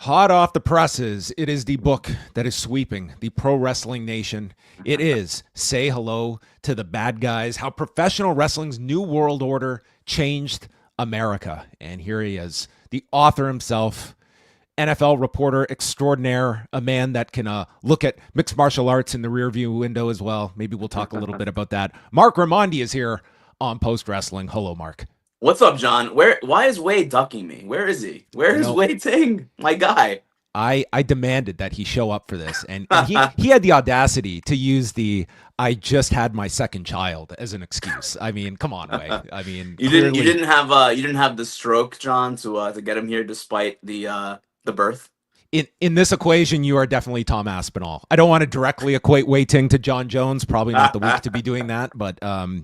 Hot off the presses, it is the book that is sweeping the pro wrestling nation. It is Say Hello to the Bad Guys, How Professional Wrestling's New World Order Changed America. And here he is, the author himself, NFL reporter extraordinaire, a man that can look at mixed martial arts in the rearview window as well. Maybe we'll talk a little bit about that. Marc Raimondi is here on Post Wrestling. Hello, Marc. What's up, John? Why is Wade ducking me? Where is he? Where You is know, Wade Ting? My guy. I demanded that he show up for this, and he had the audacity to use the "I just had my second child" as an excuse. I mean, come on, Way. I mean, clearly You didn't have the stroke, John, to get him here despite the birth. in this equation, you are definitely Tom Aspinall. I don't want to directly equate Wei Ting to John Jones. Probably not the week to be doing that, but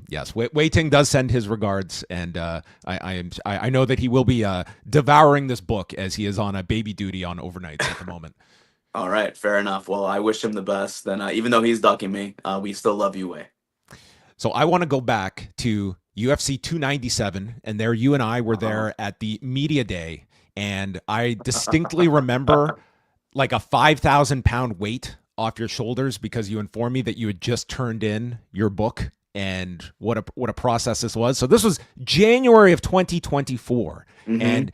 yes, Wei Ting does send his regards, and I know that he will be devouring this book as he is on a baby duty on overnights at the moment. All right, fair enough. Well, I wish him the best. Then, even though he's ducking me, we still love you, Way. So I want to go back to UFC 297, and there you and I were there at the media day, and I distinctly remember like a 5,000-pound weight off your shoulders because you informed me that you had just turned in your book and what a process this was. So this was January of 2024, and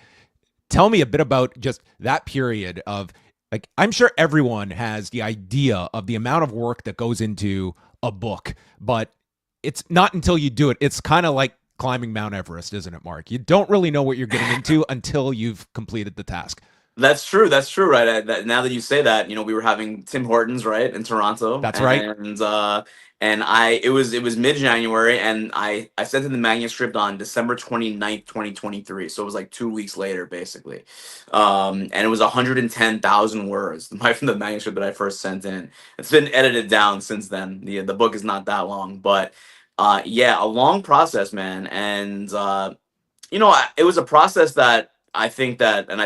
tell me a bit about just that period of, like, I'm sure everyone has the idea of the amount of work that goes into a book, but it's not until you do it. It's kind of like climbing Mount Everest, isn't it, Marc? You don't really know what you're getting into until you've completed the task. That's true. That's true, right? Now that you say that, we were having Tim Hortons, right, in Toronto, That's right. and it was mid-January, and I sent in the manuscript on December 29th, 2023. So it was like 2 weeks later, basically. And it was 110,000 words, from the manuscript that I first sent in. It's been edited down since then. The book is not that long, but yeah, a long process, man. And it was a process that and I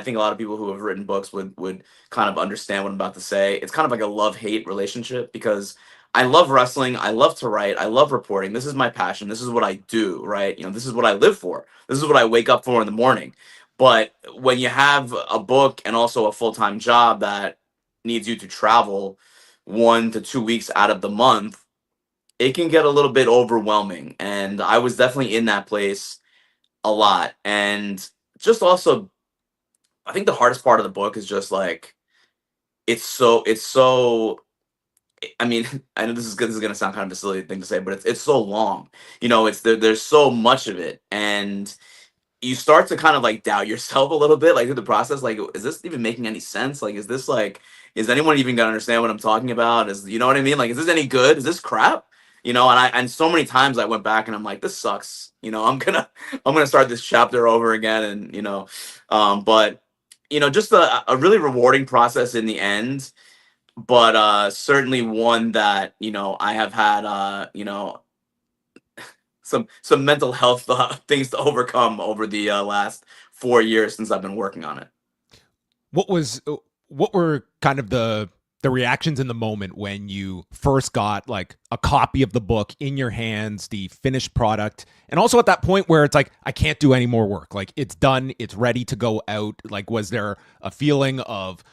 think a lot of people who have written books would kind of understand what I'm about to say. It's kind of like a love-hate relationship because I love wrestling, I love to write, I love reporting. This is my passion. This is what I do, right? This is what I live for. This is what I wake up for in the morning. But when you have a book and also a full-time job that needs you to travel 1 to 2 weeks out of the month, it can get a little bit overwhelming. And I was definitely in that place a lot. And just also, I think the hardest part of the book is just like it's so. I mean, I know this is gonna sound kind of a silly thing to say, but it's so long. There's so much of it, and you start to kind of like doubt yourself a little bit, like through the process. Like, is this even making any sense? Like, is anyone even gonna understand what I'm talking about? You know what I mean? Like, is this any good? Is this crap? And so many times I went back and I'm like, this sucks. I'm gonna start this chapter over again, and but just a really rewarding process in the end, but certainly one that I have had some mental health things to overcome over the last 4 years since I've been working on it. What was what were kind of the reactions in the moment when you first got like a copy of the book in your hands, the finished product, and also at that point where it's like, I can't do any more work, like it's done, it's ready to go out? Like, was there a feeling of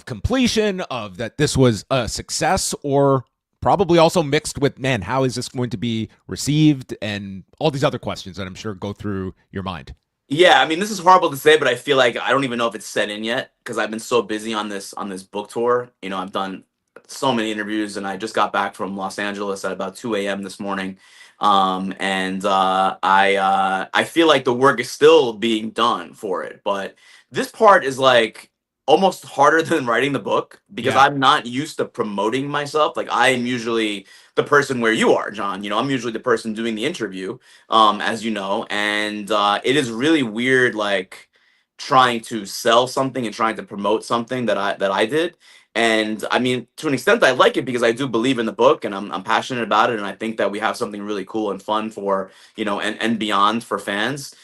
completion, of that this was a success, or probably also mixed with, man, how is this going to be received, and all these other questions that I'm sure go through your mind? Yeah, I mean, this is horrible to say, but I feel like I don't even know if it's set in yet because I've been so busy on this book tour. I've done so many interviews, and I just got back from Los Angeles at about 2 a.m. this morning. And I feel like the work is still being done for it, but this part is like almost harder than writing the book because Yeah. I'm not used to promoting myself. Like, I am usually the person where you are, John. I'm usually the person doing the interview, as you know, and it is really weird, like trying to sell something and trying to promote something that I did. And I mean, to an extent, I like it because I do believe in the book and I'm passionate about it, and I think that we have something really cool and fun for and beyond for fans.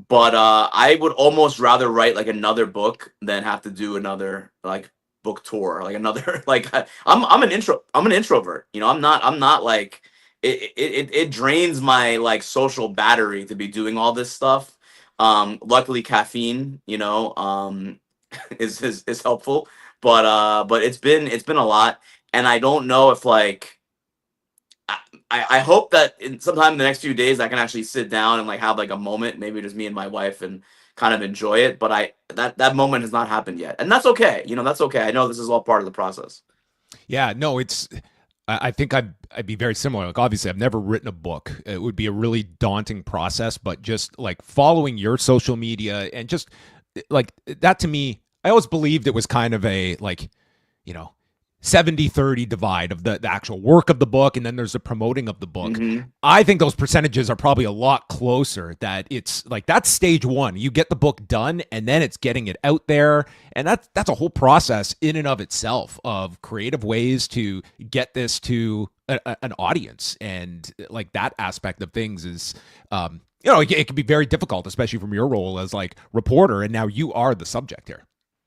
But I would almost rather write like another book than have to do another like book tour, like another like I'm an introvert. I'm not like it drains my like social battery to be doing all this stuff. Luckily caffeine, is helpful. But it's been a lot, and I don't know if like I hope that sometime in the next few days I can actually sit down and like have like a moment, maybe just me and my wife, and kind of enjoy it. But that moment has not happened yet, and that's okay. That's okay. I know this is all part of the process. Yeah, no, it's. I think I'd be very similar. Like, obviously, I've never written a book. It would be a really daunting process, but just like following your social media and just like that to me, I always believed it was kind of a like, you know, 70-30 divide of the actual work of the book, and then there's the promoting of the book. Hmm. I think those percentages are probably a lot closer. That it's like that's stage one. You get the book done, and then it's getting it out there, and that's a whole process in and of itself of creative ways to get this to an audience, and like that aspect of things is. It can be very difficult, especially from your role as like reporter, and now you are the subject here.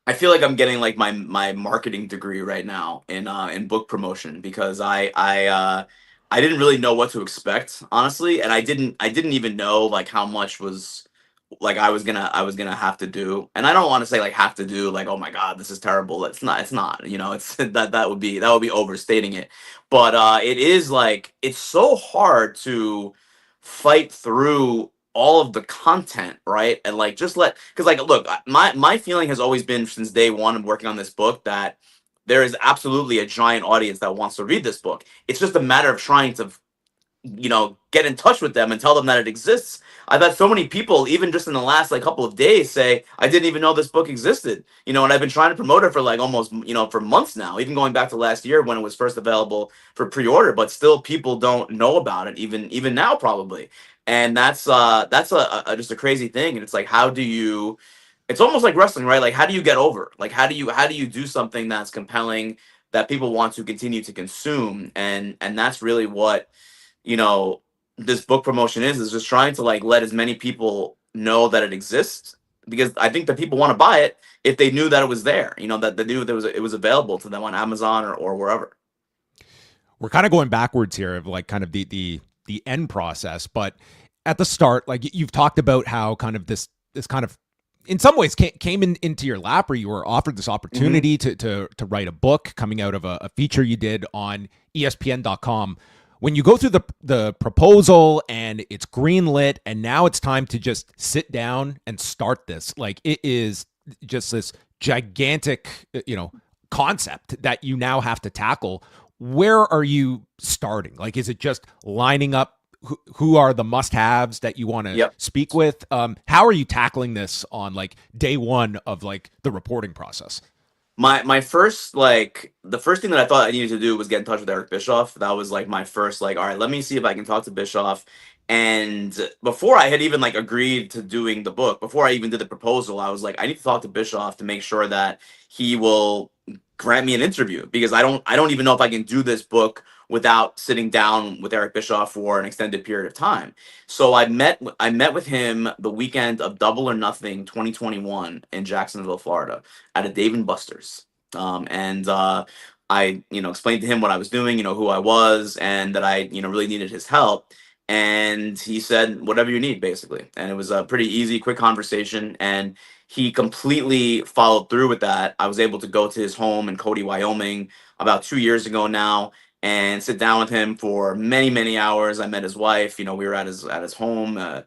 I feel like I'm getting like my marketing degree right now in book promotion, because I didn't really know what to expect, honestly, and I didn't even know like how much was like I was gonna have to do. And I don't want to say like have to do like, oh my god, this is terrible. It's not, it's that would be overstating it. But it is like it's so hard to fight through all of the content, right? And like just let because like look, my feeling has always been since day one of working on this book that there is absolutely a giant audience that wants to read this book. It's just a matter of trying to get in touch with them and tell them that it exists. I've had so many people, even just in the last like couple of days, say, I didn't even know this book existed. And I've been trying to promote it for like almost, for months now, even going back to last year when it was first available for pre-order, but still people don't know about it, even now probably. And that's just a crazy thing. And it's like, how do you it's almost like wrestling, right? Like how do you get over? Like how do you do something that's compelling that people want to continue to consume? And that's really what you know this book promotion is just trying to like let as many people know that it exists, because I think that people want to buy it if they knew that it was there, that they knew that it was available to them on Amazon or wherever. We're kind of going backwards here of like kind of the end process, but at the start, like you've talked about how kind of this kind of in some ways came into your lap, or you were offered this Hmm. opportunity to write a book coming out of a feature you did on ESPN.com. When you go through the proposal and it's greenlit, and now it's time to just sit down and start this, like it is just this gigantic, concept that you now have to tackle. Where are you starting? Like, is it just lining up who are the must-haves that you want to Yep. speak with? How are you tackling this on like day one of like the reporting process? My first like the first thing that I thought I needed to do was get in touch with Eric Bischoff. That was like my first like, all right, let me see if I can talk to Bischoff. And before I had even like agreed to doing the book, before I even did the proposal, I was like, I need to talk to Bischoff to make sure that he will grant me an interview, because I don't even know if I can do this book without sitting down with Eric Bischoff for an extended period of time. So I met with him the weekend of Double or Nothing 2021 in Jacksonville, Florida, at a Dave and Buster's. And I, explained to him what I was doing, who I was, and that I, really needed his help. And he said, whatever you need, basically. And it was a pretty easy, quick conversation. And he completely followed through with that. I was able to go to his home in Cody, Wyoming, about 2 years ago now, and sit down with him for many, many hours. I met his wife. We were at his home.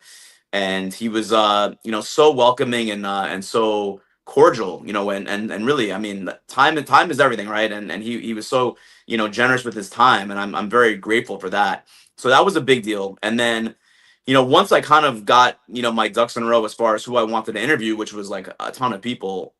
And he was so welcoming and so cordial, and really, I mean, time is everything, right? And he was so generous with his time, and I'm very grateful for that. So that was a big deal. And then once I kind of got my ducks in a row as far as who I wanted to interview, which was like a ton of people,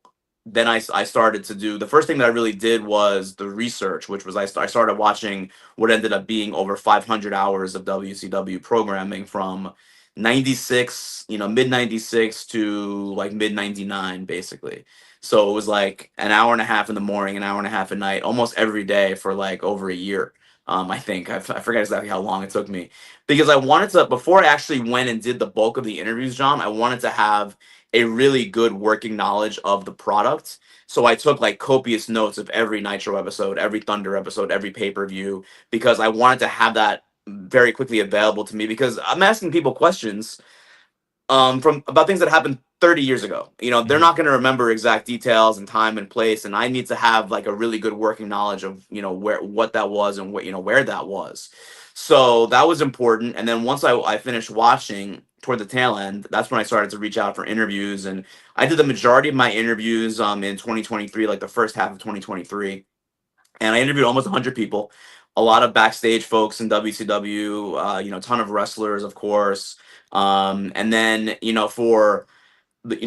then I started to do the first thing that I really did was the research, which was I started watching what ended up being over 500 hours of WCW programming from 96, mid 96 to like mid 99, basically. So it was like an hour and a half in the morning, an hour and a half at night, almost every day for like over a year. I think I forget exactly how long it took me, because I wanted to, before I actually went and did the bulk of the interviews, John, I wanted to have a really good working knowledge of the product. So I took like copious notes of every Nitro episode, every Thunder episode, every pay-per-view, because I wanted to have that very quickly available to me, because I'm asking people questions from about things that happened 30 years ago. They're Mhm. not going to remember exact details and time and place, and I need to have like a really good working knowledge of where what that was and what where that was. So that was important. And then once I finished watching toward the tail end, that's when I started to reach out for interviews, and I did the majority of my interviews in 2023, like the first half of 2023, and I interviewed almost 100 people, a lot of backstage folks in WCW, a ton of wrestlers, of course. And then, for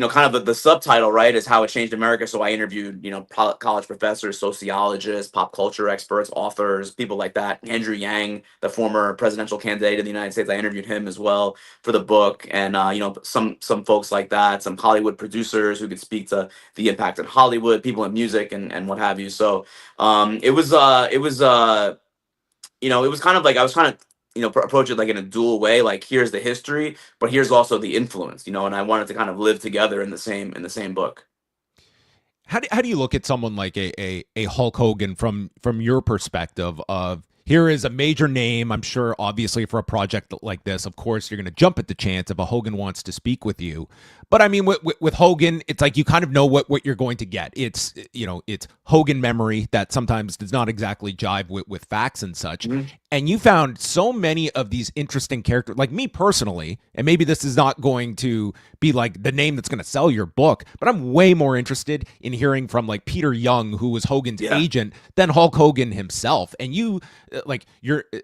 kind of the subtitle, right, is how it changed America. So I interviewed, college professors, sociologists, pop culture experts, authors, people like that. Andrew Yang, the former presidential candidate of the United States, I interviewed him as well for the book, and some folks like that, some Hollywood producers who could speak to the impact in Hollywood, people in music, and what have you. So it was kind of like I was trying to approach it like in a dual way. Like, here's the history, but here's also the influence. And I wanted to kind of live together in the same book. How do you look at someone like a Hulk Hogan from your perspective of here is a major name? I'm sure, obviously, for a project like this, of course, you're going to jump at the chance if a Hogan wants to speak with you. But I mean, with Hogan, it's like you kind of know what you're going to get. It's Hogan memory that sometimes does not exactly jive with facts and such. Mhm. And you found so many of these interesting characters, like me personally, and maybe this is not going to be like the name that's going to sell your book, but I'm way more interested in hearing from like Peter Young, who was Hogan's Yeah. agent, than Hulk Hogan himself. And you're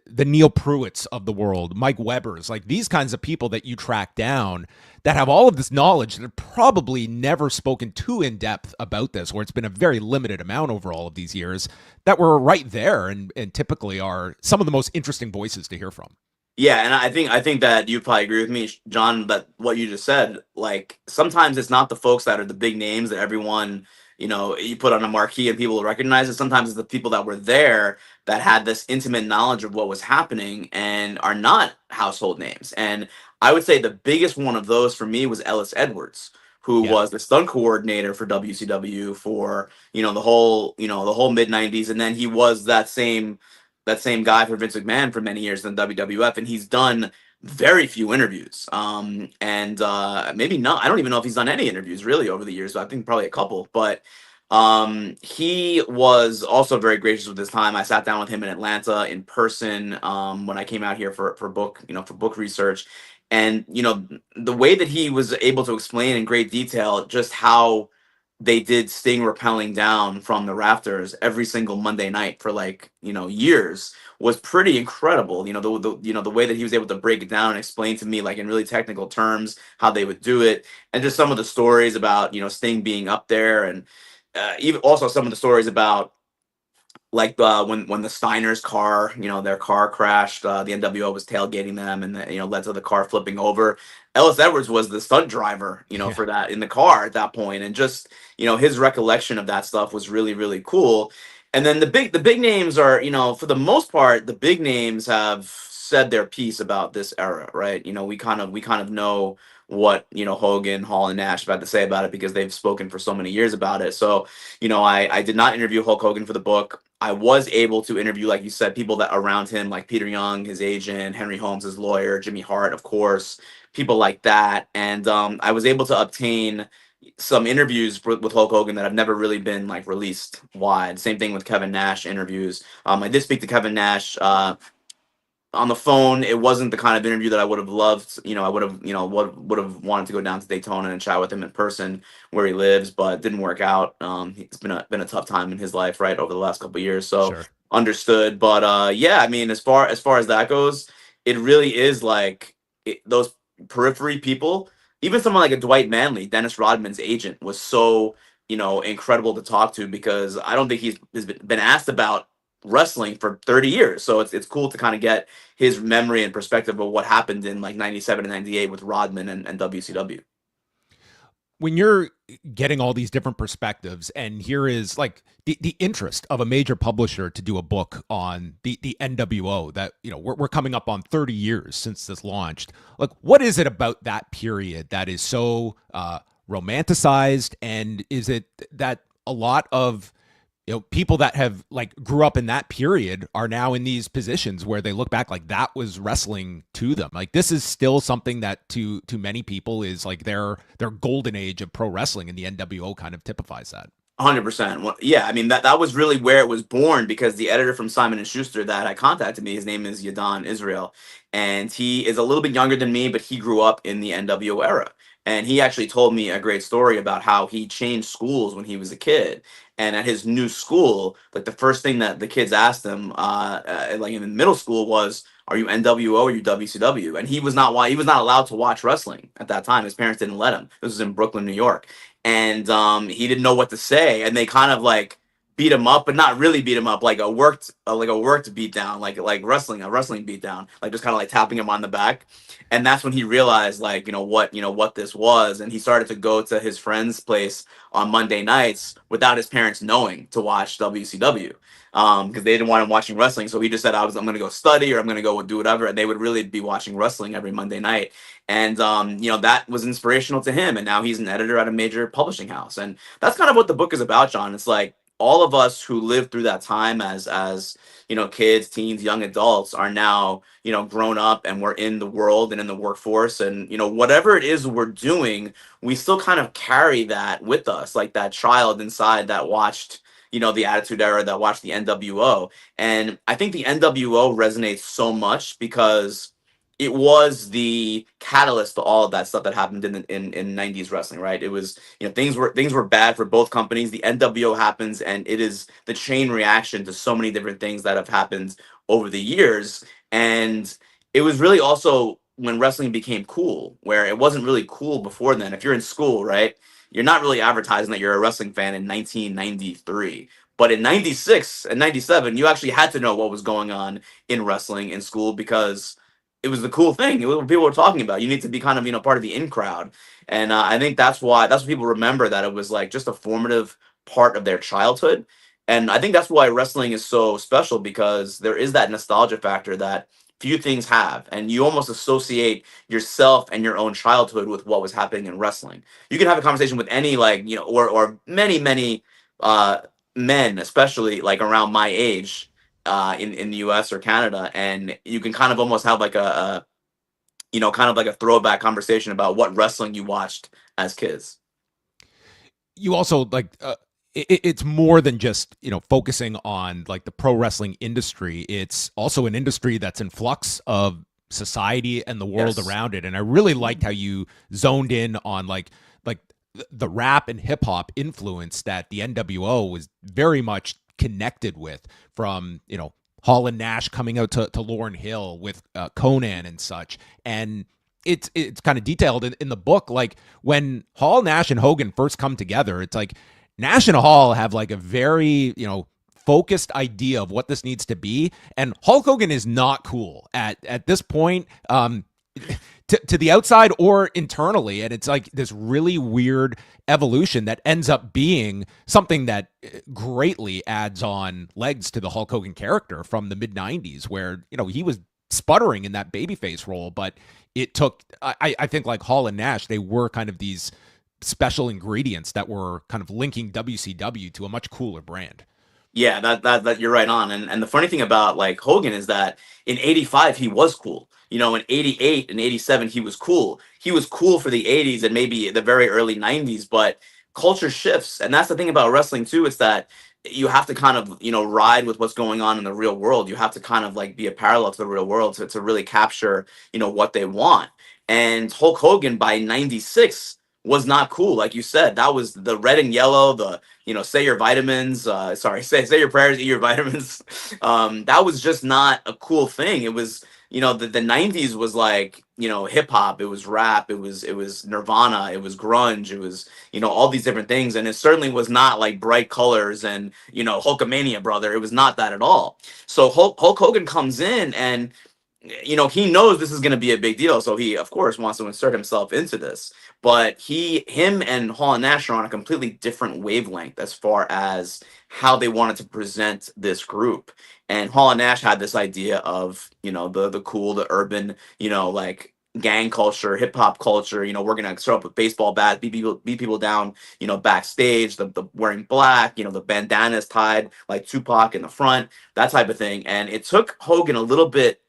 the Neil Pruitts of the world, Mike Weber's, like these kinds of people that you track down that have all of this knowledge that have probably never spoken too in depth about this, or it's been a very limited amount over all of these years, that were right there and typically are some of the most interesting voices to hear from. Yeah, and I think that you probably agree with me, John, that what you just said, like sometimes it's not the folks that are the big names that everyone, you put on a marquee and people will recognize it. Sometimes it's the people that were there that had this intimate knowledge of what was happening and are not household names. And I would say the biggest one of those for me was Ellis Edwards, who Yeah. was the stunt coordinator for WCW for, the whole mid 90s, and then he was that same guy for Vince McMahon for many years in the WWF, and he's done very few interviews. And maybe not. I don't even know if he's done any interviews really over the years. But I think probably a couple. But he was also very gracious with his time. I sat down with him in Atlanta in person when I came out here for book research, and the way that he was able to explain in great detail just how they did Sting rappelling down from the rafters every single Monday night for like years was pretty incredible. The way that he was able to break it down and explain to me like in really technical terms how they would do it, and just some of the stories about Sting being up there, and even also some of the stories about like when the Steiner's car, their car crashed, the N.W.O was tailgating them, and led to the car flipping over. Ellis Edwards was the stunt driver, Yeah. for that in the car at that point, and just his recollection of that stuff was really really cool. And then the big names are, for the most part, the big names have said their piece about this era, right? We kind of know what Hogan, Hall, and Nash have had to say about it because they've spoken for so many years about it. So I did not interview Hulk Hogan for the book. I was able to interview, like you said, people that around him, like Peter Young, his agent, Henry Holmes, his lawyer, Jimmy Hart, of course, people like that. And I was able to obtain some interviews with Hulk Hogan that have never really been like released wide. Same thing with Kevin Nash interviews. I did speak to Kevin Nash on the phone. It wasn't the kind of interview that I would have loved. I would have, would have wanted to go down to Daytona and chat with him in person where he lives, but it didn't work out. It's been a tough time in his life, right, over the last couple of years. So Sure. understood. But yeah, I mean, as far as that goes, it really is like those periphery people. Even someone like a Dwight Manley, Dennis Rodman's agent, was so incredible to talk to, because I don't think he's been asked about wrestling for 30 years. So it's cool to kind of get his memory and perspective of what happened in like 97 and 98 with Rodman and WCW. When you're getting all these different perspectives, and here is like the interest of a major publisher to do a book on the NWO that we're coming up on 30 years since this launched, like what is it about that period that is so romanticized, and is it that a lot of People that have like grew up in that period are now in these positions where they look back like that was wrestling to them. Like this is still something that to many people is like their golden age of pro wrestling, and the NWO kind of typifies that. 100%. Well, yeah, I mean that was really where it was born because the editor from Simon and Schuster that I contacted me, his name is Yadon Israel, and he is a little bit younger than me, but he grew up in the NWO era. And he actually told me a great story about how he changed schools when he was a kid. And at his new school, like the first thing that the kids asked him, like in middle school, was, "Are you NWO or you WCW?" And he was not allowed to watch wrestling at that time. His parents didn't let him. This was in Brooklyn, New York, and he didn't know what to say, and they kind of like beat him up, but not really beat him up, like a worked beat down, like a wrestling beat down, like just kind of like tapping him on the back. And that's when he realized, like, what this was, and he started to go to his friend's place on Monday nights without his parents knowing to watch WCW. Because they didn't want him watching wrestling, so he just said, I'm going to go study or I'm going to go do whatever," and they would really be watching wrestling every Monday night. And that was inspirational to him, and now he's an editor at a major publishing house. And that's kind of what the book is about, John. It's like all of us who lived through that time as kids, teens, young adults are now grown up, and we're in the world and in the workforce, and whatever it is we're doing, we still kind of carry that with us, like that child inside that watched the Attitude Era, that watched the NWO. And I think the NWO resonates so much because it was the catalyst to all of that stuff that happened in 90s wrestling, right? It was, things were bad for both companies. The NWO happens, and it is the chain reaction to so many different things that have happened over the years. And it was really also when wrestling became cool, where it wasn't really cool before then. If you're in school, right, you're not really advertising that you're a wrestling fan in 1993. But in 96 and 97, you actually had to know what was going on in wrestling in school because it was the cool thing. It was what people were talking about. You need to be kind of part of the in crowd, and I think that's what people remember, that it was like just a formative part of their childhood. And I think that's why wrestling is so special, because there is that nostalgia factor that few things have, and you almost associate yourself and your own childhood with what was happening in wrestling. You can have a conversation with any, like, or many uh men, especially like around my age, in the US or Canada, and you can kind of almost have like kind of like a throwback conversation about what wrestling you watched as kids. You also like it's more than just focusing on like the pro wrestling industry. It's also an industry that's in flux of society and the world Yes. around it. And I really liked how you zoned in on like the rap and hip hop influence that the NWO was very much connected with, from Hall and Nash coming out to Lauryn Hill with Conan and such. And it's kind of detailed in the book, like when Hall, Nash, and Hogan first come together. It's like Nash and Hall have like a very focused idea of what this needs to be, and Hulk Hogan is not cool at this point. To the outside or internally. And it's like this really weird evolution that ends up being something that greatly adds on legs to the Hulk Hogan character from the mid 90s, where, he was sputtering in that babyface role. But it took, I think, like Hall and Nash, they were kind of these special ingredients that were kind of linking WCW to a much cooler brand. Yeah, that you're right on. And the funny thing about like Hogan is that in 85 he was cool. In 88 and 87 he was cool. He was cool for the 80s and maybe the very early 90s, but culture shifts. And that's the thing about wrestling too, is that you have to kind of, ride with what's going on in the real world. You have to kind of like be a parallel to the real world to really capture, what they want. And Hulk Hogan by 96 was not cool. Like you said, that was the red and yellow, the say your vitamins, sorry, say your prayers, eat your vitamins. That was just not a cool thing. It was, the 90s was like, hip hop, it was rap, it was Nirvana, it was grunge, it was, all these different things. And it certainly was not like bright colors and, Hulkamania, brother. It was not that at all. So Hulk Hogan comes in, and he knows this is going to be a big deal, so he of course wants to insert himself into this. But him and Hall and Nash are on a completely different wavelength as far as how they wanted to present this group. And Hall and Nash had this idea of the cool, the urban, like gang culture, hip hop culture. We're gonna start up with baseball bats, beat people down. Backstage, the wearing black. The bandanas tied like Tupac in the front, that type of thing. And it took Hogan a little bit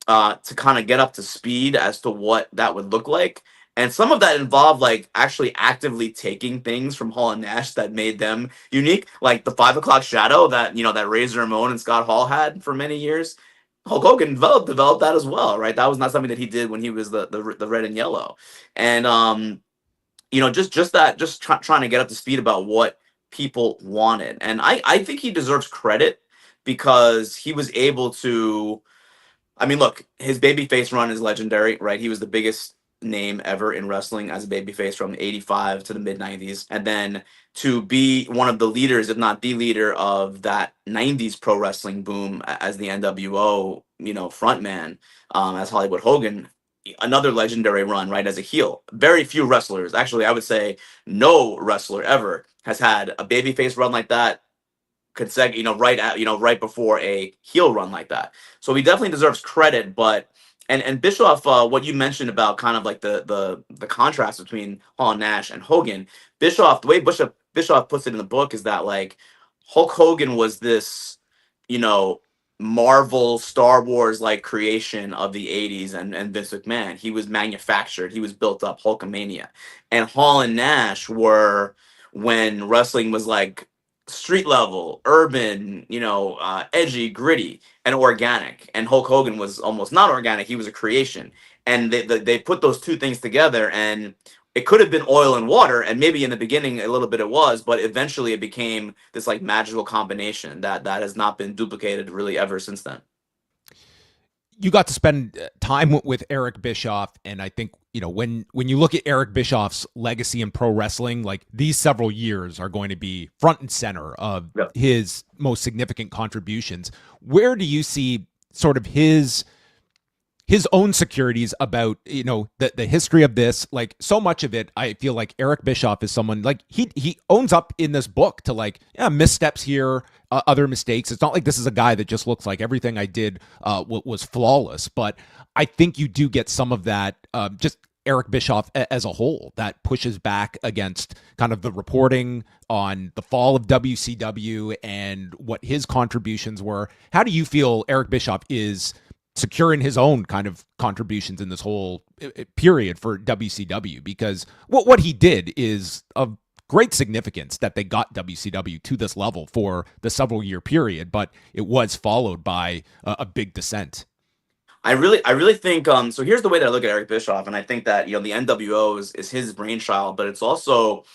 to kind of get up to speed as to what that would look like. And some of that involved like actually actively taking things from Hall and Nash that made them unique, like the 5 o'clock shadow that Razor Ramon and Scott Hall had for many years. Hulk Hogan developed that as well, right? That was not something that he did when he was the red and yellow, and trying to get up to speed about what people wanted, and I think he deserves credit because he was able to. I mean, look, his babyface run is legendary, right? He was the biggest name ever in wrestling as a babyface from '85 to the mid '90s, and then to be one of the leaders, if not the leader, of that '90s pro wrestling boom as the NWO, frontman, as Hollywood Hogan. Another legendary run, right? As a heel, very few wrestlers, actually, I would say, no wrestler ever has had a babyface run like that right before a heel run like that. So he definitely deserves credit. But and Bischoff, what you mentioned about kind of like the contrast between Hall and Nash and Hogan, Bischoff, the way Bischoff puts it in the book is that like Hulk Hogan was this, you know, Marvel Star Wars like creation of the 80s, and Vince McMahon. He was manufactured, he was built up, Hulkamania. And Hall and Nash were when wrestling was like street level, urban, edgy, gritty, and organic. And Hulk Hogan was almost not organic; he was a creation. And they put those two things together, and it could have been oil and water. And maybe in the beginning a little bit it was, but eventually it became this like magical combination that has not been duplicated really ever since then. You got to spend time with Eric Bischoff, and I think when you look at Eric Bischoff's legacy in pro wrestling, like these several years are going to be front and center of Yeah. his most significant contributions. Where do you see sort of his own securities about the history of this? Like so much of it, I feel like Eric Bischoff is someone like he owns up in this book to like missteps here, other mistakes. It's not like this is a guy that just looks like everything I did was flawless, but I think you do get some of that just Eric Bischoff as a whole that pushes back against kind of the reporting on the fall of WCW and what his contributions were. How do you feel Eric Bischoff is secure in his own kind of contributions in this whole period for WCW? Because what he did is of great significance that they got WCW to this level for the several year period, but it was followed by a big descent. I really think so here's the way that I look at Eric Bischoff, and I think that the NWO is his brainchild, but it's also,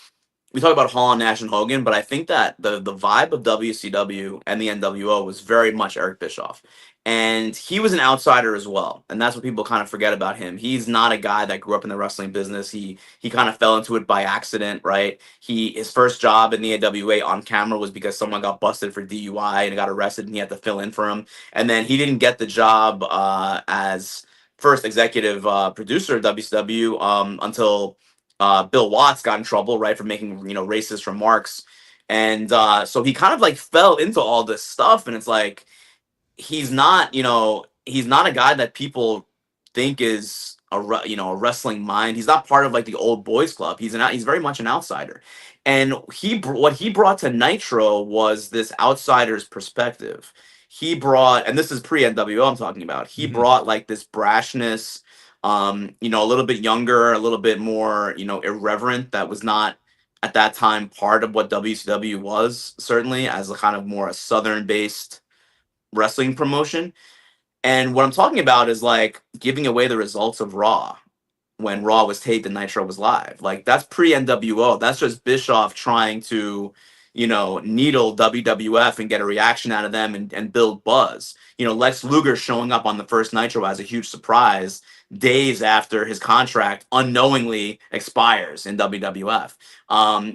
we talk about Hall and Nash and Hogan, but I think that the vibe of WCW and the NWO was very much Eric Bischoff. And he was an outsider as well. And that's what people kind of forget about him. He's not a guy that grew up in the wrestling business. He kind of fell into it by accident, right? His first job in the AWA on camera was because someone got busted for DUI and got arrested, and he had to fill in for him. And then he didn't get the job as first executive producer of WCW until Bill Watts got in trouble, right, for making racist remarks, and so he kind of like fell into all this stuff, and it's like he's not a guy that people think is a wrestling mind. He's not part of like the old boys club. He's very much an outsider, and what he brought to Nitro was this outsider's perspective. He brought, and this is pre NWO I'm talking about. He Mhm. brought like this brashness, a little bit younger, a little bit more, irreverent. That was not at that time part of what WCW was, certainly as a kind of more a southern based wrestling promotion. And what I'm talking about is like giving away the results of Raw when Raw was taped and Nitro was live. Like that's pre NWO. That's just Bischoff trying to, needle WWF and get a reaction out of them and build buzz. Lex Luger showing up on the first Nitro as a huge surprise days after his contract unknowingly expires in WWF.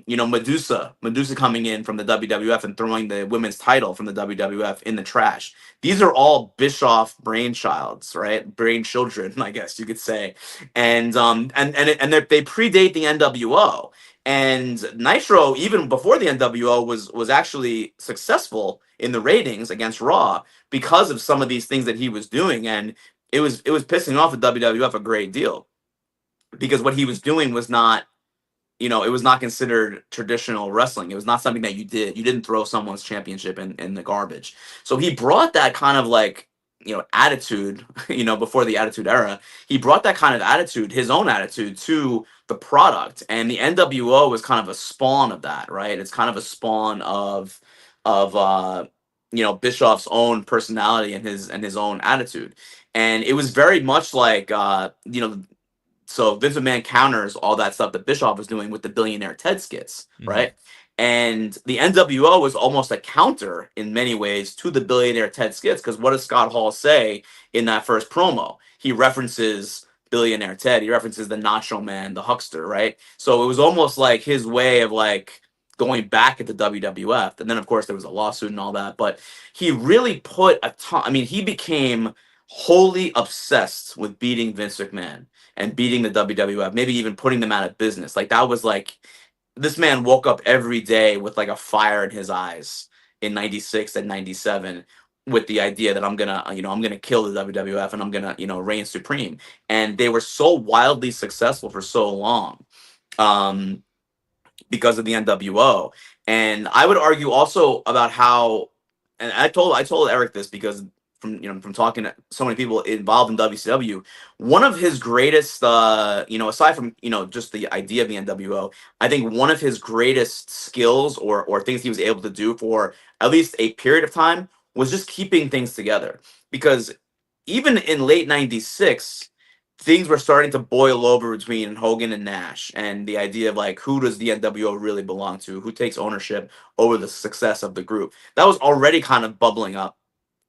Medusa coming in from the WWF and throwing the women's title from the WWF in the trash. These are all Bischoff brainchilds, right? Brain children, I guess you could say, and they predate the NWO. And Nitro, even before the NWO, was actually successful in the ratings against Raw because of some of these things that he was doing. And it was pissing off the WWF a great deal, because what he was doing was not, it was not considered traditional wrestling. It was not something that you did. You didn't throw someone's championship in the garbage. So he brought that kind of like, attitude, before the Attitude Era. He brought that kind of attitude, his own attitude, to the product. And the NWO was kind of a spawn of that, right? It's kind of a spawn of Bischoff's own personality and his own attitude. And it was very much like, so Vince McMahon counters all that stuff that Bischoff was doing with the Billionaire Ted skits, right? And the NWO was almost a counter in many ways to the Billionaire Ted skits, because what does Scott Hall say in that first promo? He references Billionaire Ted. He references the Nacho Man, the Huckster, right? So it was almost like his way of like going back at the WWF. And then of course there was a lawsuit and all that, but he really put a ton. I mean, he became wholly obsessed with beating Vince McMahon and beating the WWF, maybe even putting them out of business. Like, that was like, this man woke up every day with like a fire in his eyes in 96 and 97, with the idea that I'm gonna kill the WWF and I'm gonna, reign supreme. And they were so wildly successful for so long, because of the NWO. And I would argue also about how, and I told Eric this, because from talking to so many people involved in WCW, one of his greatest, aside from just the idea of the NWO, I think one of his greatest skills, or things he was able to do for at least a period of time, was just keeping things together. Because even in late '96, things were starting to boil over between Hogan and Nash, and the idea of like, who does the NWO really belong to? Who takes ownership over the success of the group? That was already kind of bubbling up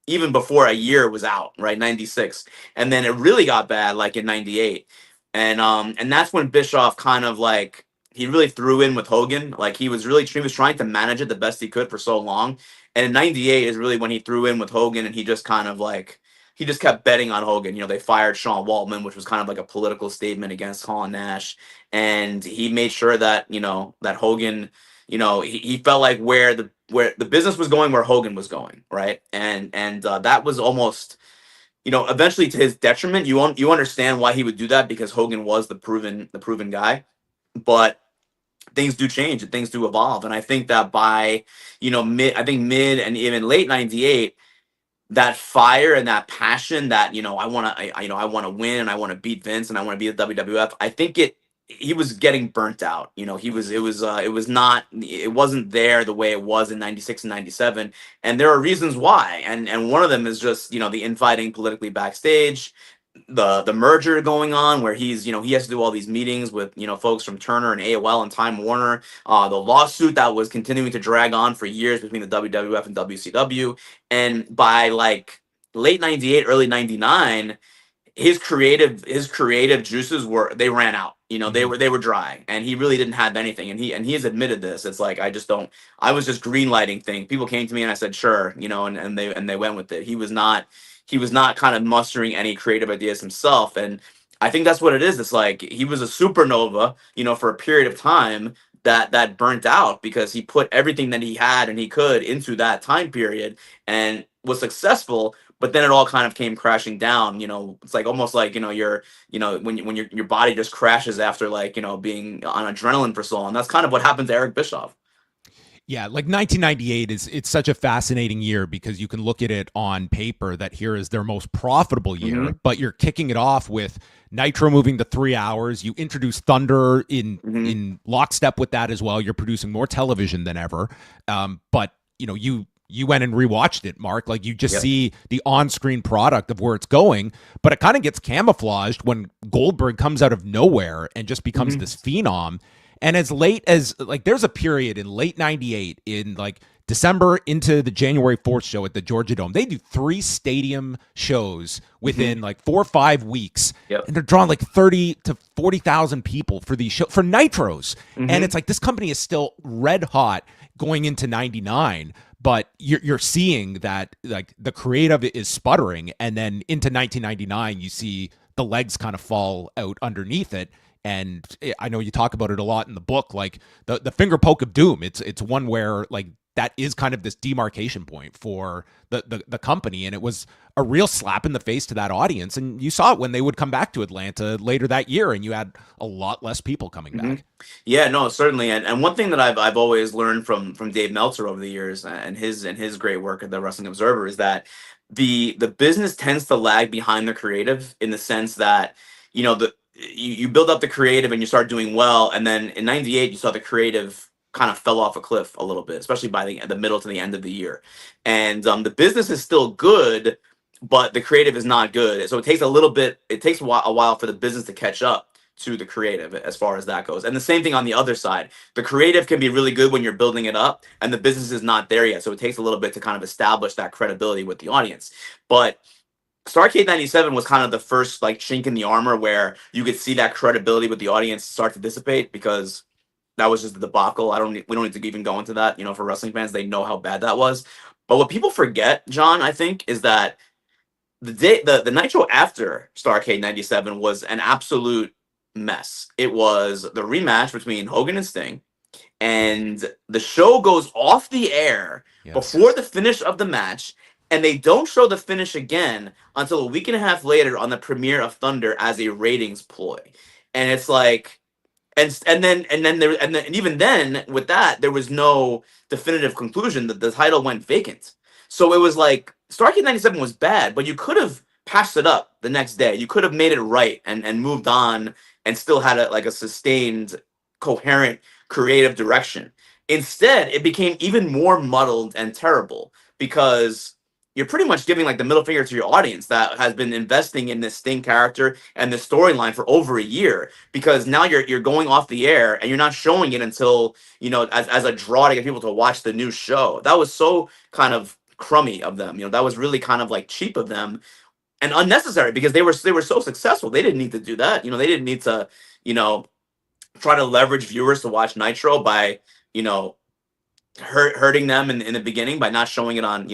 even before a year was out, right? 96. And then it really got bad like in 98. And that's when Bischoff kind of like, he really threw in with Hogan. Like, he was trying to manage it the best he could for so long. And in 98 is really when he threw in with Hogan, and he just kind of like, he just kept betting on Hogan. They fired Sean Waltman, which was kind of like a political statement against Colin Nash. And he made sure that, that Hogan, he felt like where the business was going, where Hogan was going, right? And that was almost, eventually to his detriment. You understand why he would do that, because Hogan was the proven guy. But things do change and things do evolve. And I think that by, mid and even late 98, that fire and that passion that, I want to win, and I want to beat Vince, and I want to beat the WWF. I think he was getting burnt out. It wasn't there the way it was in 96 and 97. And there are reasons why. And one of them is just, the infighting politically backstage, the merger going on, where he has to do all these meetings with, folks from Turner and AOL and Time Warner, the lawsuit that was continuing to drag on for years between the WWF and WCW. And by like late 98, early 99, his creative juices ran out. They were dry, and he really didn't have anything. And he has admitted this. It's like, I was just green lighting things. People came to me and I said, sure, and they went with it. He was not kind of mustering any creative ideas himself. And I think that's what it is. It's like, he was a supernova, for a period of time that burnt out, because he put everything that he had and he could into that time period and was successful. But then it all kind of came crashing down. It's like almost like, when your body just crashes after like, being on adrenaline for so long. That's kind of what happened to Eric Bischoff. Yeah, like 1998 it's such a fascinating year, because you can look at it on paper that here is their most profitable year, but you're kicking it off with Nitro moving to 3 hours. You introduce Thunder in lockstep with that as well. You're producing more television than ever. But you went and rewatched it, Mark. Like, you just see the on-screen product of where it's going, but it kind of gets camouflaged when Goldberg comes out of nowhere and just becomes this phenom. And as late as, like, there's a period in late 98, in like December into the January 4th show at the Georgia Dome, they do 3 stadium shows within like 4 or 5 weeks. And they're drawing like 30 to 40,000 people for these shows, for Nitros. And it's like, this company is still red hot going into 99. But you're seeing that like the creative is sputtering, and then into 1999 you see the legs kind of fall out underneath it. And I know you talk about it a lot in the book, like the finger poke of doom. It's one where like that is kind of this demarcation point for the company. And it was a real slap in the face to that audience. And you saw it when they would come back to Atlanta later that year, and you had a lot less people coming Hmm. back. Yeah, no, certainly. And one thing that I've always learned from Dave Meltzer over the years and his great work at the Wrestling Observer is that the business tends to lag behind the creative in the sense that, you build up the creative and you start doing well, and then in '98 you saw the creative kind of fell off a cliff a little bit, especially by the middle to the end of the year. And the business is still good, but the creative is not good. So it takes a while for the business to catch up to the creative as far as that goes. And the same thing on the other side. The creative can be really good when you're building it up and the business is not there yet. So it takes a little bit to kind of establish that credibility with the audience. But Starcade 97 was kind of the first like chink in the armor where you could see that credibility with the audience start to dissipate, because that was just a debacle. We don't need to even go into that. For wrestling fans, they know how bad that was. But what people forget, John, I think, is that the Nitro after Starcade 97 was an absolute mess. It was the rematch between Hogan and Sting, and the show goes off the air Yes. before the finish of the match, and they don't show the finish again until a week and a half later on the premiere of Thunder as a ratings ploy. And it's like, and even then with that there was no definitive conclusion. That the title went vacant. So it was like Starcade 97 was bad, but you could have patched it up the next day. You could have made it right and moved on and still had a sustained, coherent, creative direction. Instead, it became even more muddled and terrible, because you're pretty much giving like the middle finger to your audience that has been investing in this Sting character and this storyline for over a year, because now you're going off the air and you're not showing it until, as a draw to get people to watch the new show. That was so kind of crummy of them. That was really kind of like cheap of them and unnecessary, because they were so successful. They didn't need to do that. They didn't need to, you know, try to leverage viewers to watch Nitro by, you know, hurting them in the beginning by not showing it on,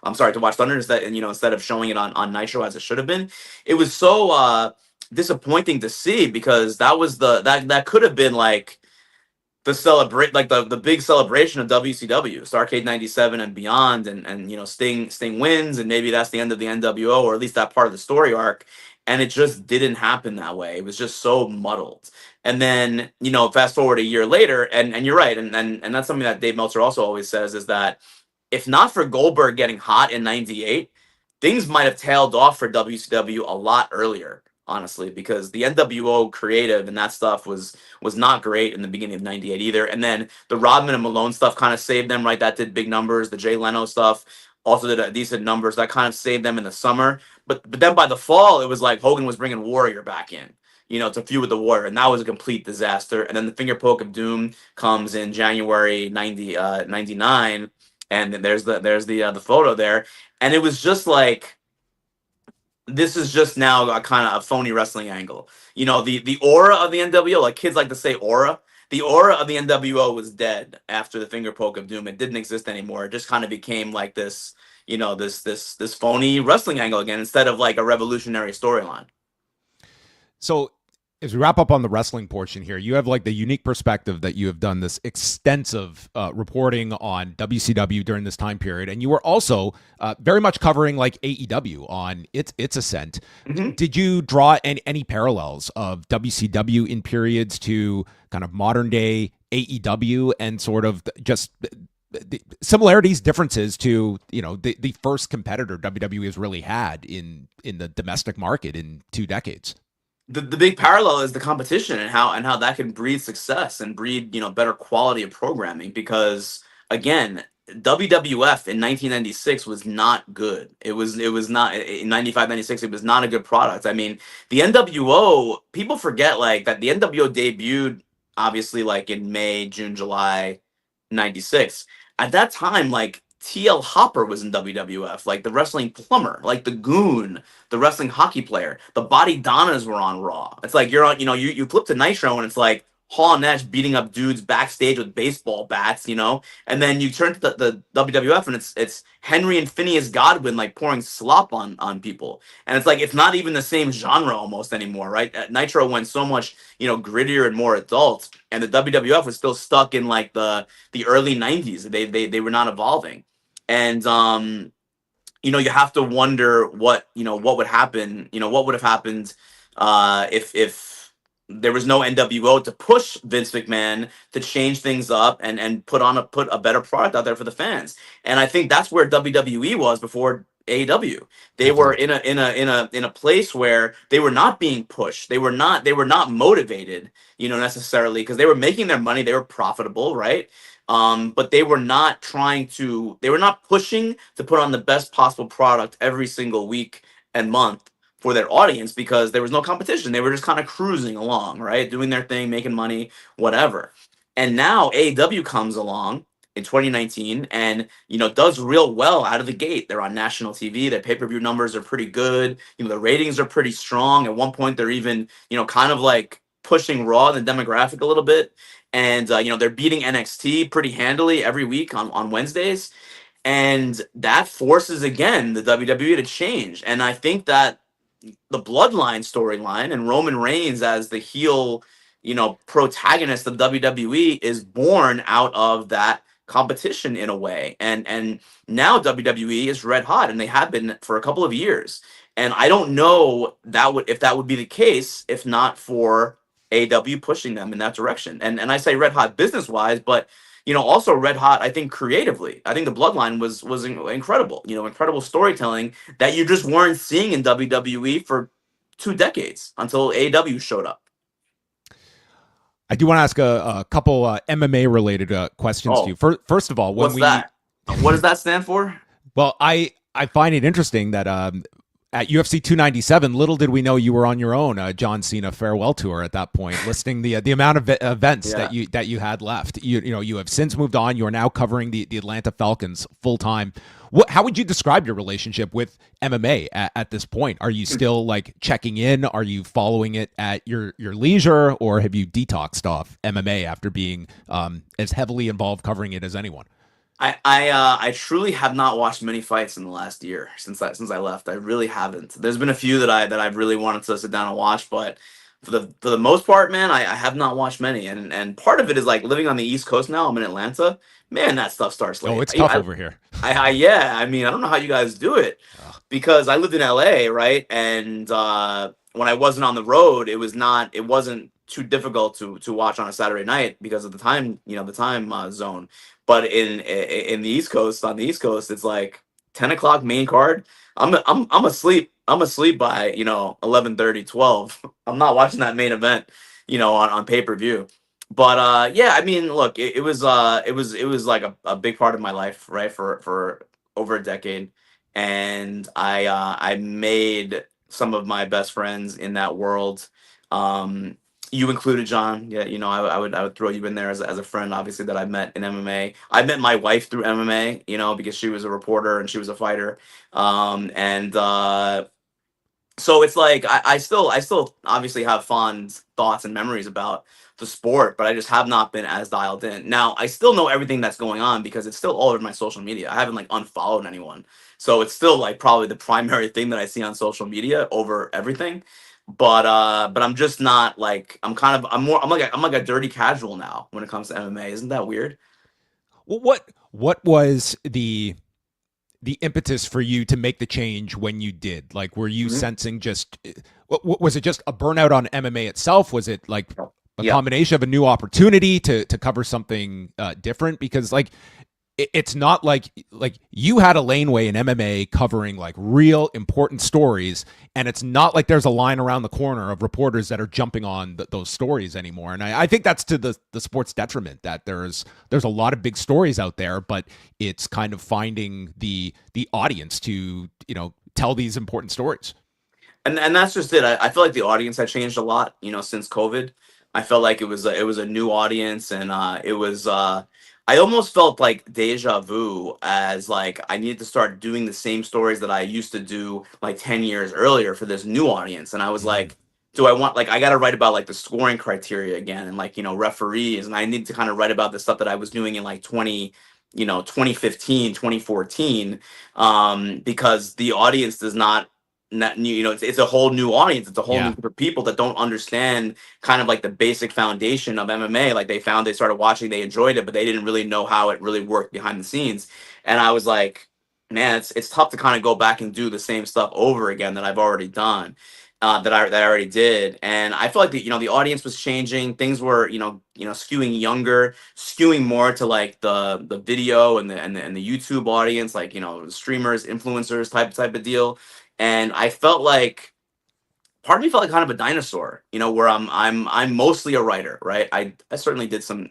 I'm sorry, to watch Thunder instead of showing it on Nitro as it should have been. It was so disappointing to see, because that could have been like the big celebration of WCW, Starcade 97 and beyond, and Sting wins, and maybe that's the end of the NWO, or at least that part of the story arc. And it just didn't happen that way. It was just so muddled. And then, fast forward a year later, and you're right, and that's something that Dave Meltzer also always says, is that if not for Goldberg getting hot in '98, things might have tailed off for WCW a lot earlier, honestly, because the NWO creative and that stuff was not great in the beginning of '98 either. And then the Rodman and Malone stuff kind of saved them, right? That did big numbers. The Jay Leno stuff also did decent numbers. That kind of saved them in the summer. But then by the fall, it was like Hogan was bringing Warrior back in, to feud with the Warrior, and that was a complete disaster. And then the Finger Poke of Doom comes in January '99, and there's the photo there, and it was just like, this is just now a kind of a phony wrestling angle. The aura of the NWO, like kids like to say aura. The aura of the NWO was dead after the Finger Poke of Doom. It didn't exist anymore. It just kind of became like this, this phony wrestling angle again, instead of like a revolutionary storyline. So as we wrap up on the wrestling portion here, you have like the unique perspective that you have done this extensive reporting on WCW during this time period, and you were also very much covering like AEW on its ascent. Mm-hmm. Did you draw any parallels of WCW in periods to kind of modern day AEW, and sort of just the similarities, differences to the first competitor WWE has really had in the domestic market in 2 decades? The big parallel is the competition, and how that can breed success and breed better quality of programming, because again, WWF in 1996 was not good. It was not in 95 96. It was not a good product. I mean, the NWO, people forget like that the NWO debuted obviously like in May, June, July '96. At that time, like TL Hopper was in WWF, like the wrestling plumber, like the Goon, the wrestling hockey player. The Body Donnas were on Raw. It's like you're on, you flip to Nitro and it's like, Hall and Nash beating up dudes backstage with baseball bats, you know, and then you turn to the WWF and it's Henry and Phineas Godwin like pouring slop on people, and it's like it's not even the same genre almost anymore, right? Nitro went so much, you know, grittier and more adult, and the WWF was still stuck in like the early '90s. They were not evolving, and you know, you have to wonder what, you know, what would happen, you know, what would have happened if there was no NWO to push Vince McMahon to change things up and put a better product out there for the fans. And I think that's where WWE was before AEW. They were Definitely. in a place where they were not being pushed. They were not motivated, you know, necessarily, because they were making their money, they were profitable, right? But they were not pushing to put on the best possible product every single week and month for their audience, because there was no competition. They were just kind of cruising along, right? Doing their thing, making money, whatever. And now AEW comes along in 2019 and, you know, does real well out of the gate. They're on national TV. Their pay-per-view numbers are pretty good. You know, the ratings are pretty strong. At one point, they're even, you know, kind of like pushing Raw the demographic a little bit, and you know, they're beating NXT pretty handily every week on Wednesdays, and that forces again the WWE to change. And I think that the Bloodline storyline and Roman Reigns as the heel, you know, protagonist of WWE is born out of that competition in a way. And now WWE is red hot, and they have been for a couple of years. And I don't know that would be the case if not for AW pushing them in that direction. And I say red hot business wise, but you know, also red hot, I think creatively. I think the Bloodline was incredible. You know, incredible storytelling that you just weren't seeing in WWE for 2 decades until AEW showed up. I do want to ask a couple MMA related questions to Oh, you. First of all, when what's we that? What does that stand for? well, I find it interesting that at UFC 297, little did we know you were on your own, John Cena farewell tour at that point, listing the amount of events Yeah. that you had left. You know, you have since moved on. You are now covering the Atlanta Falcons full time. How would you describe your relationship with MMA at this point? Are you still like checking in? Are you following it at your leisure, or have you detoxed off MMA after being as heavily involved covering it as anyone? I truly have not watched many fights in the last year since I left. I really haven't. There's been a few that I've really wanted to sit down and watch, but for the most part, man, I have not watched many. And part of it is like living on the East Coast now. I'm in Atlanta. Man, that stuff starts Oh, late. it's tough over here. Yeah, I mean, I don't know how you guys do it, Ugh. because I lived in LA, right? And when I wasn't on the road, it wasn't too difficult to watch on a Saturday night because of the time, you know, the time zone. But in the East Coast, on the East Coast, it's like 10 o'clock main card. I'm asleep. I'm asleep by, you know, 11:30, 12. I'm not watching that main event, you know, on pay-per-view. But yeah, I mean, look, it was like a big part of my life, right? For over a decade. And I made some of my best friends in that world. Um, you included, John. Yeah, you know, I would throw you in there as a friend, obviously, that I met in MMA. I met my wife through MMA, you know, because she was a reporter and she was a fighter. And so it's like I still obviously have fond thoughts and memories about the sport, but I just have not been as dialed in. Now I still know everything that's going on because it's still all over my social media. I haven't like unfollowed anyone, so it's still like probably the primary thing that I see on social media over everything. But I'm just not like I'm like a dirty casual now when it comes to MMA. Isn't that weird? Well, what was the impetus for you to make the change when you did? Like, were you Mhm. sensing just was it just a burnout on MMA itself? Was it like a Yep. combination of a new opportunity to cover something different? Because like it's not like you had a laneway in MMA covering like real important stories, and it's not like there's a line around the corner of reporters that are jumping on those stories anymore. And I think that's to the sport's detriment that there's a lot of big stories out there, but it's kind of finding the audience to tell these important stories. And that's just it. I feel like the audience had changed a lot, you know, since COVID. I felt like it was a new audience, and it was I almost felt like deja vu, as like I needed to start doing the same stories that I used to do like 10 years earlier for this new audience. And I was Mm. like, do I want, like, I got to write about like the scoring criteria again and like, referees, and I need to kind of write about the stuff that I was doing in like 2015, 2014, because the audience does not new, it's a whole new audience. It's a whole new Yeah. group of people that don't understand kind of like the basic foundation of MMA. Like they started watching, they enjoyed it, but they didn't really know how it really worked behind the scenes. And I was like, man, it's tough to kind of go back and do the same stuff over again that I've already done, that I already did. And I feel like the audience was changing. Things were skewing younger, skewing more to like the video and the YouTube audience, like streamers, influencers type of deal. And I felt like part of me felt like kind of a dinosaur, where I'm mostly a writer, right? I certainly did some,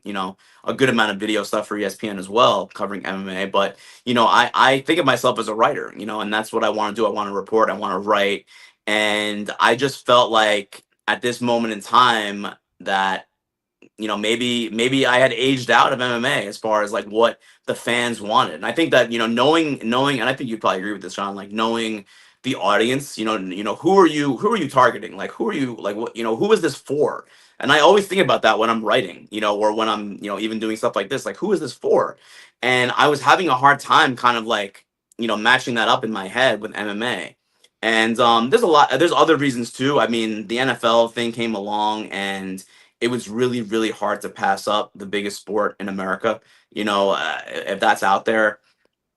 a good amount of video stuff for ESPN as well, covering MMA, but I think of myself as a writer, and that's what I want to do. I want to report, I want to write, and I just felt like at this moment in time that maybe I had aged out of MMA as far as like what the fans wanted. And I think that, knowing, and I think you probably agree with this, Sean, like knowing the audience, who are you targeting? Like, who are you, like, what, who is this for? And I always think about that when I'm writing, or when I'm, even doing stuff like this, like, who is this for? And I was having a hard time kind of like, matching that up in my head with MMA. And there's other reasons too. I mean, the NFL thing came along, and it was really, really hard to pass up the biggest sport in America, if that's out there,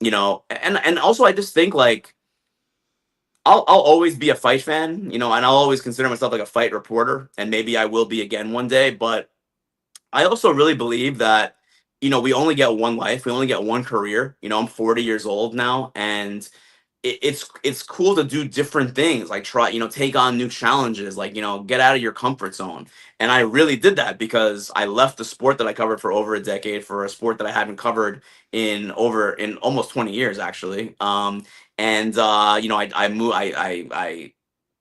and also I just think like I'll always be a fight fan, and I'll always consider myself like a fight reporter, and maybe I will be again one day, but I also really believe that, we only get one life, we only get one career. I'm 40 years old now, and it's cool to do different things, like try, take on new challenges, like, get out of your comfort zone. And I really did that because I left the sport that I covered for over a decade for a sport that I haven't covered in almost 20 years actually. And I moved, I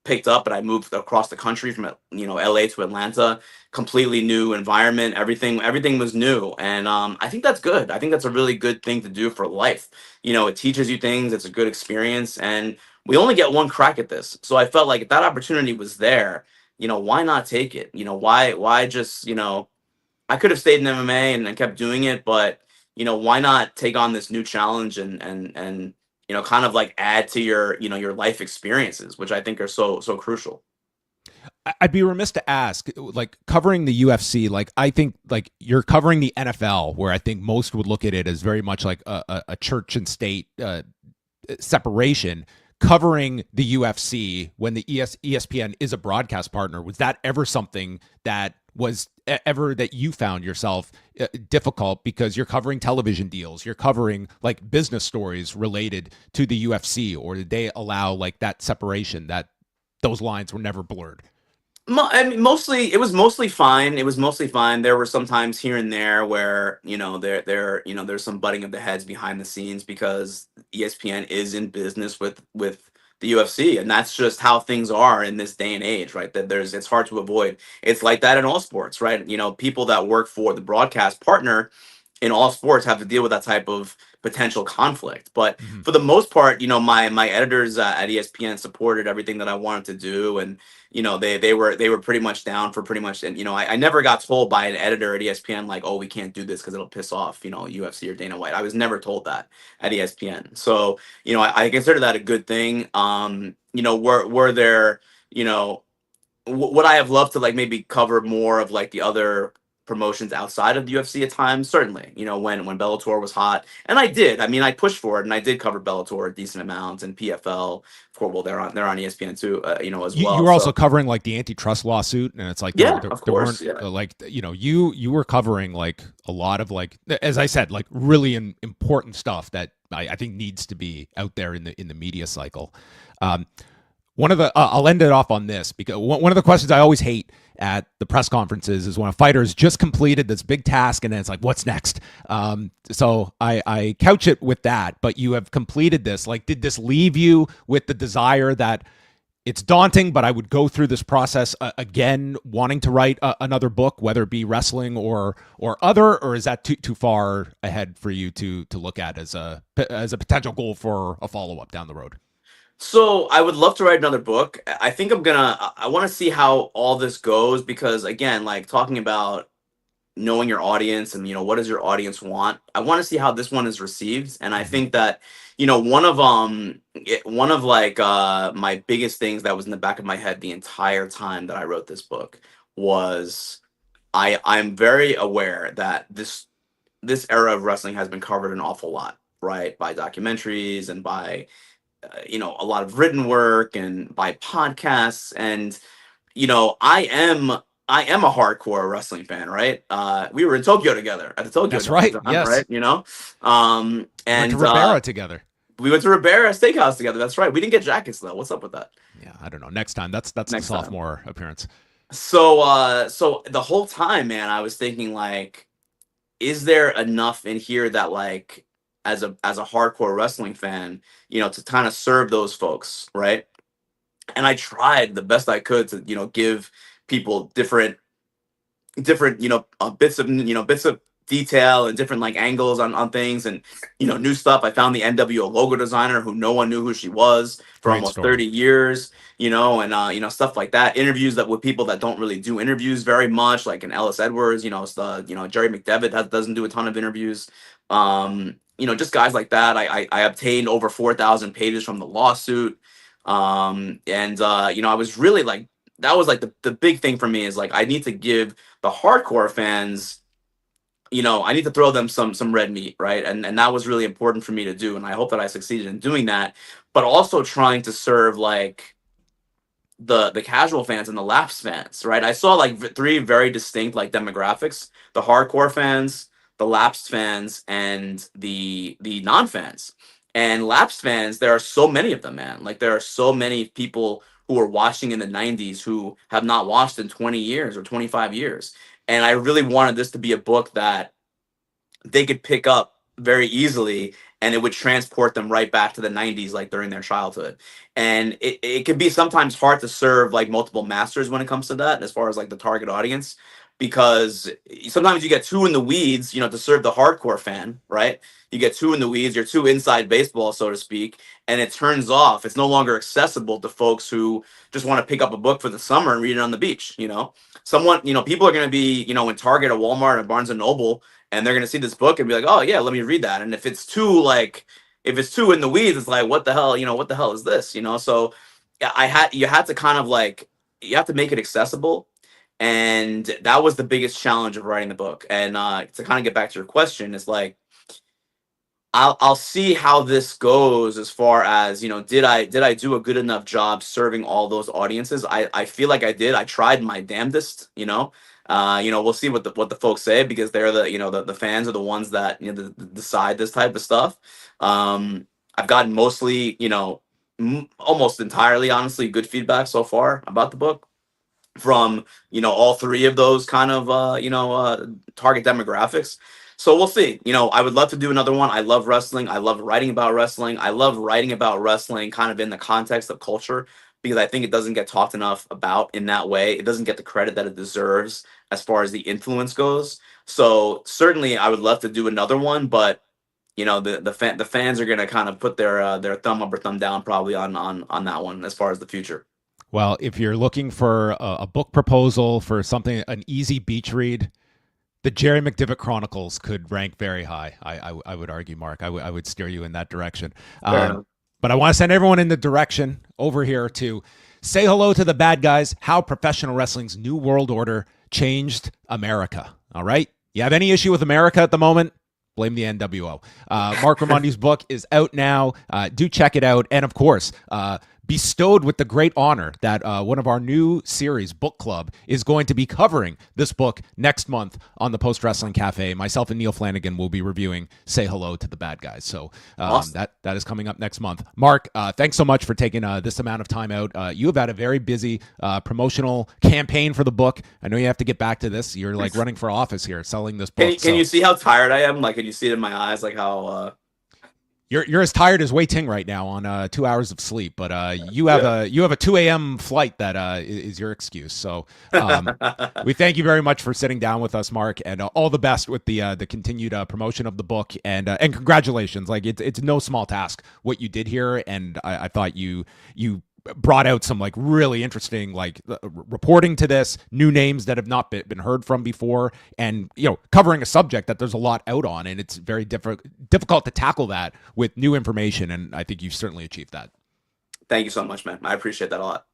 picked up and I moved across the country from LA to Atlanta, completely new environment, everything was new. And I think that's good. I think that's a really good thing to do for life. It teaches you things, it's a good experience, and we only get one crack at this. So I felt like if that opportunity was there, why not take it? Why just, I could have stayed in MMA and kept doing it, but why not take on this new challenge and kind of like add to your life experiences, which I think are so crucial. I'd be remiss to ask, like covering the UFC, like I think like you're covering the NFL, where I think most would look at it as very much like a church and state separation. Covering the UFC when the ESPN is a broadcast partner, was that ever something that was ever that you found yourself difficult, because you're covering television deals, you're covering like business stories related to the UFC, or did they allow like that separation, that those lines were never blurred? I mean, mostly it was mostly fine. It was mostly fine. There were some times here and there where there's some butting of the heads behind the scenes because ESPN is in business with the UFC, and that's just how things are in this day and age, right? That it's hard to avoid. It's like that in all sports, right? People that work for the broadcast partner in all sports have to deal with that type of potential conflict. But Mhm. for the most part, my editors at ESPN supported everything that I wanted to do, and they were pretty much down for pretty much. And I never got told by an editor at ESPN like, oh, we can't do this because it'll piss off UFC or Dana White. I was never told that at ESPN. So I consider that a good thing. Were there would I have loved to like maybe cover more of like the other promotions outside of the UFC at times? Certainly, when Bellator was hot, and I did. I mean, I pushed for it, and I did cover Bellator a decent amount, and PFL. Of course, well, they're on ESPN too, as You well. were also So covering like the antitrust lawsuit, and it's like yeah, of there weren't course, yeah. like you were covering like a lot of like, as I said, like really important stuff that I think needs to be out there in the media cycle. Um, One of the I'll end it off on this, because one of the questions I always hate at the press conferences is when a fighter has just completed this big task and then it's like, what's next? So I couch it with that, but you have completed this. Like, did this leave you with the desire that it's daunting, but I would go through this process again, wanting to write another book, whether it be wrestling or other, or is that too far ahead for you to look at as a potential goal for a follow up down the road? So I would love to write another book. I think I want to see how all this goes because again, like talking about knowing your audience and what does your audience want. I want to see how this one is received, and I Mhm. think that one of like my biggest things that was in the back of my head the entire time that I wrote this book was I'm very aware that this era of wrestling has been covered an awful lot, right, by documentaries and by a lot of written work and by podcasts. And I am a hardcore wrestling fan, right? We were in Tokyo together at the Tokyo That's Dome, right. John, Yes. right? Um, We went to and Ribera together. we went to Ribera Steakhouse together. That's right. We didn't get jackets though. What's up with that? Yeah, I don't know. Next time. That's the Next time. sophomore appearance. So the whole time, man, I was thinking like, is there enough in here that like, as a hardcore wrestling fan, to kind of serve those folks, right? And I tried the best I could to give people different bits of detail and different like angles on things and new stuff. I found the N.W.O logo designer who no one knew who she was for Great almost story. 30 years, and stuff like that. Interviews that with people that don't really do interviews very much, like an Ellis Edwards. It's the Jerry McDevitt doesn't do a ton of interviews. Just guys like that. I obtained over 4,000 pages from the lawsuit. And I was really like, that was like the big thing for me is like I need to give the hardcore fans, I need to throw them some red meat, right? And that was really important for me to do, and I hope that I succeeded in doing that. But also trying to serve like the casual fans and the lapsed fans, right? I saw like three very distinct like demographics: the hardcore fans, the lapsed fans, and the non fans. And lapsed fans, there are so many of them, man. Like there are so many people who were watching in the 90s who have not watched in 20 years or 25 years. And I really wanted this to be a book that they could pick up very easily and it would transport them right back to the 90s like during their childhood. And it can be sometimes hard to serve like multiple masters when it comes to that as far as like the target audience, because sometimes you get too in the weeds, to serve the hardcore fan, right? You get too in the weeds, you're too inside baseball, so to speak, and it turns off. It's no longer accessible to folks who just want to pick up a book for the summer and read it on the beach. People are going to be in Target or Walmart or Barnes and Noble, and they're gonna see this book and be like, "Oh yeah, let me read that." And if it's too in the weeds, it's like, "What the hell? What the hell is this?" So yeah, you had to kind of like you have to make it accessible, and that was the biggest challenge of writing the book. And to kind of get back to your question, it's like I'll see how this goes as far as did I do a good enough job serving all those audiences. I feel like I did. I tried my damnedest. We'll see what the folks say, because they're the fans are the ones that decide this type of stuff. I've gotten mostly almost entirely, honestly, good feedback so far about the book from all three of those kind of target demographics. So we'll see. I would love to do another one. I love wrestling. I love writing about wrestling. I love writing about wrestling kind of in the context of culture, because I think it doesn't get talked enough about in that way. It doesn't get the credit that it deserves as far as the influence goes. So certainly I would love to do another one, but the fans are going to kind of put their thumb up or thumb down probably on that one as far as the future. Well, if you're looking for a book proposal for something, an easy beach read, the Jerry McDevitt Chronicles could rank very high. I would argue, Mark. I would steer you in that direction. Fair enough. But I want to send everyone in the direction over here to say hello to the bad guys, how professional wrestling's new world order changed America. All right? You have any issue with America at the moment? Blame the N.W.O. Marc Raimondi's book is out now. Do check it out. And of course, bestowed with the great honor that one of our new series, Book Club, is going to be covering this book next month on the Post Wrestling Cafe. Myself and Neil Flanagan will be reviewing Say Hello to the Bad Guys. So Awesome. that is coming up next month. Mark, thanks so much for taking this amount of time out. You have had a very busy promotional campaign for the book. I know you have to get back to this. You're like running for office here, selling this book. Can you see how tired I am? Like, can you see it in my eyes? Like how You're as tired as Wei Ting right now on 2 hours of sleep, but you have a 2 a.m. flight that is your excuse. So we thank you very much for sitting down with us, Mark, and all the best with the continued promotion of the book, and congratulations. Like it's no small task what you did here, and I thought you brought out some like really interesting like reporting to this, new names that have not been heard from before, and covering a subject that there's a lot out on, and it's very difficult to tackle that with new information, and I think you've certainly achieved that. Thank you so much, man. I appreciate that a lot.